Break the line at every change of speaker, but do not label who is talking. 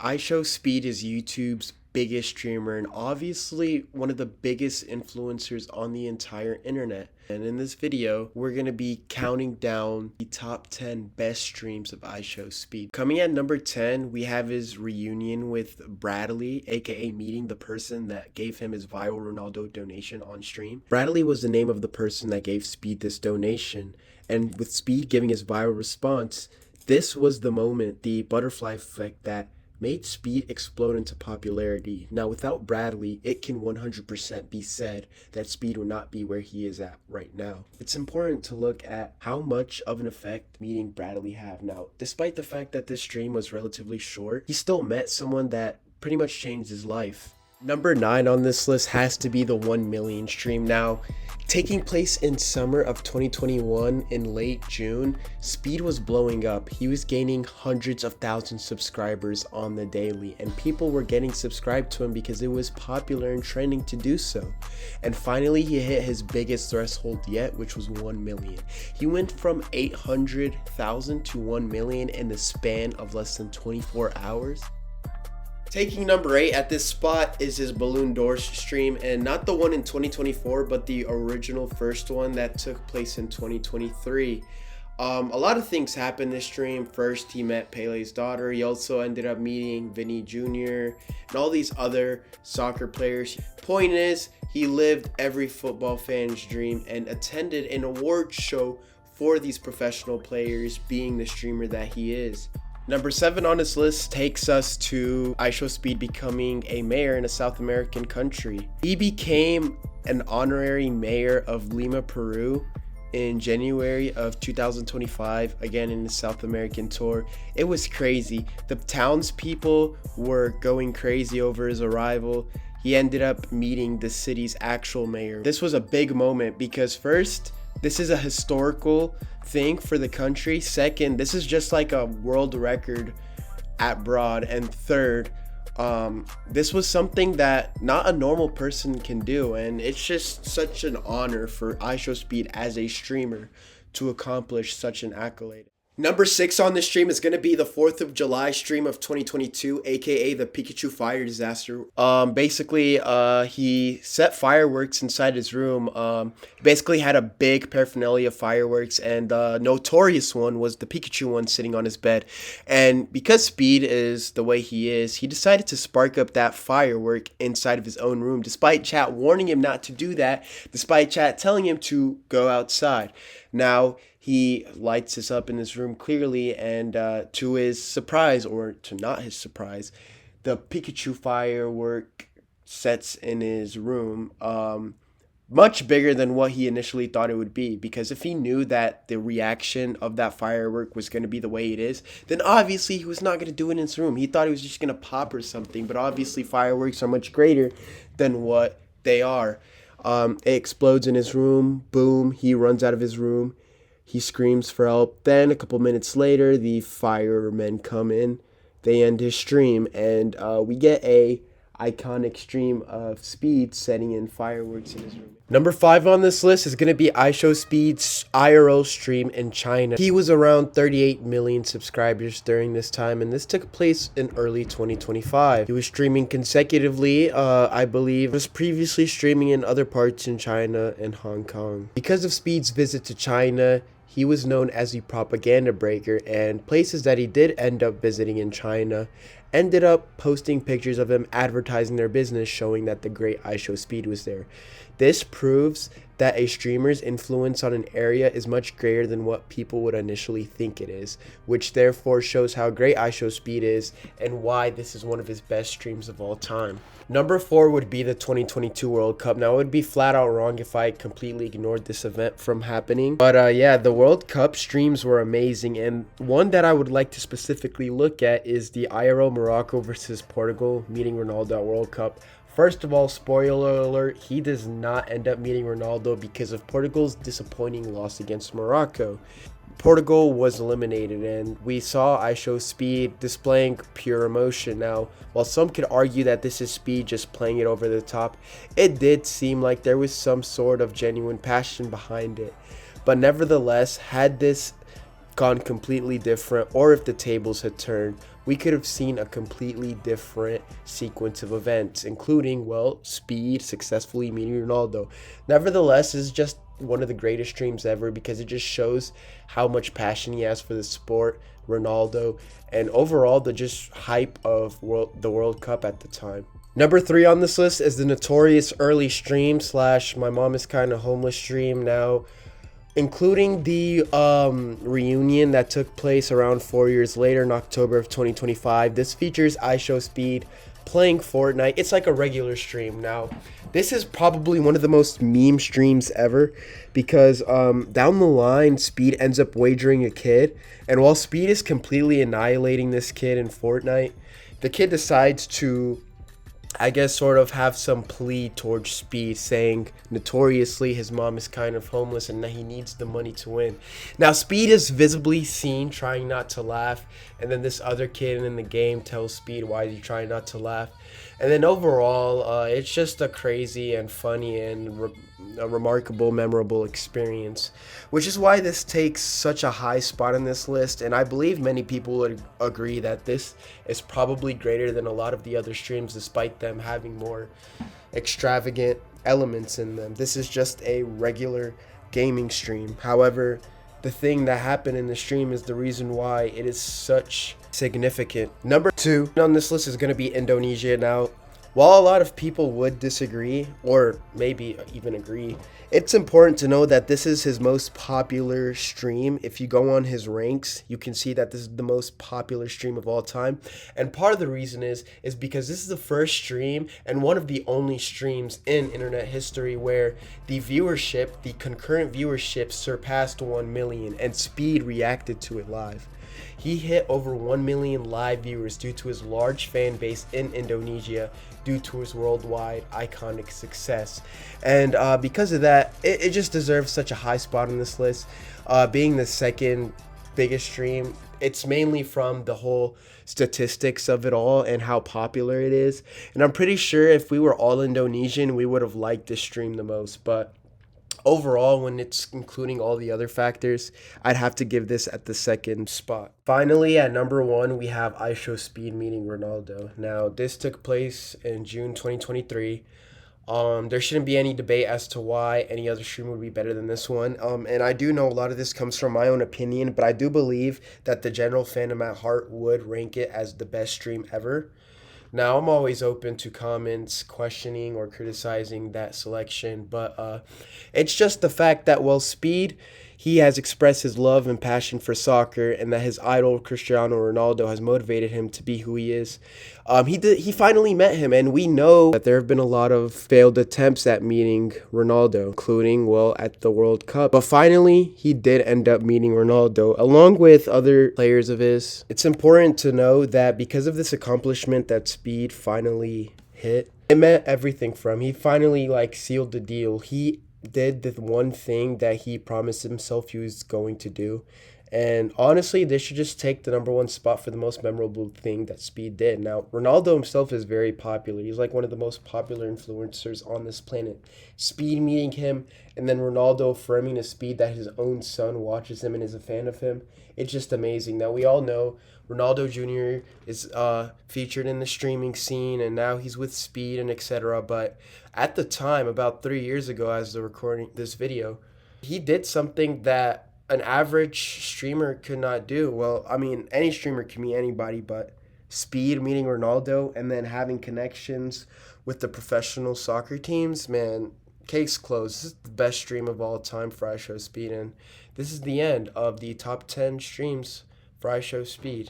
IShowSpeed is YouTube's biggest streamer and obviously one of the biggest influencers on the entire internet. And in this video, we're going to be counting down the top 10 best streams of IShowSpeed. Coming at number 10, we have his reunion with Bradley, aka meeting the person that gave him his viral Ronaldo donation on stream. Bradley was the name of the person that gave Speed this donation, and with Speed giving his viral response, this was the moment, the butterfly effect that made Speed explode into popularity. Now, without Bradley, it can 100% be said that Speed would not be where he is at right now. It's important to look at how much of an effect meeting Bradley had. Now, despite the fact that this stream was relatively short, he still met someone that pretty much changed his life. Number 9 on this list has to be the 1 million stream. Now, taking place in summer of 2021 in late June, Speed was blowing up. He was gaining hundreds of thousands of subscribers on the daily, and people were getting subscribed to him because it was popular and trending to do so. And finally, he hit his biggest threshold yet, which was 1 million. He went from 800,000 to 1 million in the span of less than 24 hours. Taking number 8 at this spot is his Balloon Doors stream, and not the one in 2024, but the original first one that took place in 2023. A lot of things happened this stream. First, he met Pele's daughter. He also ended up meeting Vinny Jr. and all these other soccer players. Point is, he lived every football fan's dream and attended an award show for these professional players, being the streamer that he is. Number 7 on this list takes us to IShowSpeed becoming a mayor in a South American country. He became an honorary mayor of Lima, Peru in January of 2025, again in the South American tour. It was crazy. The townspeople were going crazy over his arrival. He ended up meeting the city's actual mayor. This was a big moment because first, this is a historical thing for the country. Second, this is just like a world record abroad. And third, this was something that not a normal person can do. And it's just such an honor for IShowSpeed as a streamer to accomplish such an accolade. Number 6 on this stream is going to be the 4th of July stream of 2022, aka the Pikachu fire disaster. Basically, he set fireworks inside his room. Basically had a big paraphernalia of fireworks, and the notorious one was the Pikachu one sitting on his bed. And because Speed is the way he is, he decided to spark up that firework inside of his own room, despite chat warning him not to do that, despite chat telling him to go outside. Now, he lights this up in his room clearly, and to his surprise, or to not his surprise, the Pikachu firework sets in his room much bigger than what he initially thought it would be. Because if he knew that the reaction of that firework was going to be the way it is, then obviously he was not going to do it in his room. He thought he was just going to pop or something, but obviously fireworks are much greater than what they are. It explodes in his room. Boom, he runs out of his room. He screams for help. Then a couple minutes later, the firemen come in. They end his stream, and we get a iconic stream of Speed setting in fireworks in his room. Number 5 on this list is going to be IShowSpeed's IRL stream in China. He was around 38 million subscribers during this time, and this took place in early 2025. He was streaming consecutively, I believe. He was previously streaming in other parts in China and Hong Kong. Because of Speed's visit to China, he was known as the propaganda breaker, and places that he did end up visiting in China ended up posting pictures of him advertising their business, showing that the great IShowSpeed was there. This proves that a streamer's influence on an area is much greater than what people would initially think it is, which therefore shows how great IShowSpeed is and why this is one of his best streams of all time. Number 4 would be the 2022 World Cup. Now, it would be flat out wrong if I completely ignored this event from happening. But yeah, the World Cup streams were amazing. And one that I would like to specifically look at is the IRL Morocco versus Portugal meeting Ronaldo at World Cup. First of all, spoiler alert, he does not end up meeting Ronaldo because of Portugal's disappointing loss against Morocco. Portugal was eliminated, and we saw IShowSpeed displaying pure emotion. Now, while some could argue that this is Speed just playing it over the top, it did seem like there was some sort of genuine passion behind it. But nevertheless, had this gone completely different, or if the tables had turned, we could have seen a completely different sequence of events, including, well, Speed successfully meeting Ronaldo. Nevertheless, it's just one of the greatest streams ever because it just shows how much passion he has for the sport, Ronaldo, and overall the just hype of the World Cup at the time. Number 3 on this list is the notorious early stream slash my mom is kind of homeless stream. Now, including the reunion that took place around 4 years later in October of 2025. This features IShowSpeed playing Fortnite. It's like a regular stream. Now, this is probably one of the most meme streams ever because down the line, Speed ends up wagering a kid. And while Speed is completely annihilating this kid in Fortnite, the kid decides to, I guess, sort of have some plea towards Speed, saying notoriously his mom is kind of homeless and that he needs the money to win. Now, Speed is visibly seen trying not to laugh, and then this other kid in the game tells Speed why is he trying not to laugh. And then overall, it's just a crazy and funny and a remarkable, memorable experience, which is why this takes such a high spot on this list. And I believe many people would agree that this is probably greater than a lot of the other streams, despite them having more extravagant elements in them. This is just a regular gaming stream. However, the thing that happened in the stream is the reason why it is such significant. Number 2 on this list is going to be Indonesia. Now, while a lot of people would disagree or maybe even agree, it's important to know that this is his most popular stream. If you go on his ranks, you can see that this is the most popular stream of all time. And part of the reason is because this is the first stream and one of the only streams in internet history where the viewership, the concurrent viewership surpassed 1 million and Speed reacted to it live. He hit over 1 million live viewers due to his large fan base in Indonesia, due to his worldwide iconic success. And because of that, it just deserves such a high spot on this list. Being the second biggest stream, it's mainly from the whole statistics of it all and how popular it is. And I'm pretty sure if we were all Indonesian, we would have liked this stream the most. But overall, when it's including all the other factors, I'd have to give this at the second spot. Finally, at number 1, we have IShowSpeed meeting Ronaldo. Now, this took place in June 2023. There shouldn't be any debate as to why any other stream would be better than this one. And I do know a lot of this comes from my own opinion, but I do believe that the general fandom at heart would rank it as the best stream ever. Now, I'm always open to comments, questioning, or criticizing that selection, but it's just the fact that, well, Speed, he has expressed his love and passion for soccer, and that his idol, Cristiano Ronaldo, has motivated him to be who he is. He finally met him, and we know that there have been a lot of failed attempts at meeting Ronaldo, including, well, at the World Cup. But finally, he did end up meeting Ronaldo, along with other players of his. It's important to know that because of this accomplishment that Speed finally hit, it meant everything for him. He finally, sealed the deal. He did the one thing that he promised himself he was going to do. And honestly, this should just take the number 1 spot for the most memorable thing that Speed did. Now, Ronaldo himself is very popular. He's like one of the most popular influencers on this planet. Speed meeting him, and then Ronaldo affirming to Speed that his own son watches him and is a fan of him. It's just amazing. Now, we all know Ronaldo Jr. is featured in the streaming scene, and now he's with Speed and etc. But at the time, about 3 years ago, as they're recording this video, he did something that an average streamer could not do. Well, I mean, any streamer can meet anybody, but Speed meeting Ronaldo and then having connections with the professional soccer teams, man, case closed. This is the best stream of all time for IShowSpeed, and this is the end of the top 10 streams for IShowSpeed.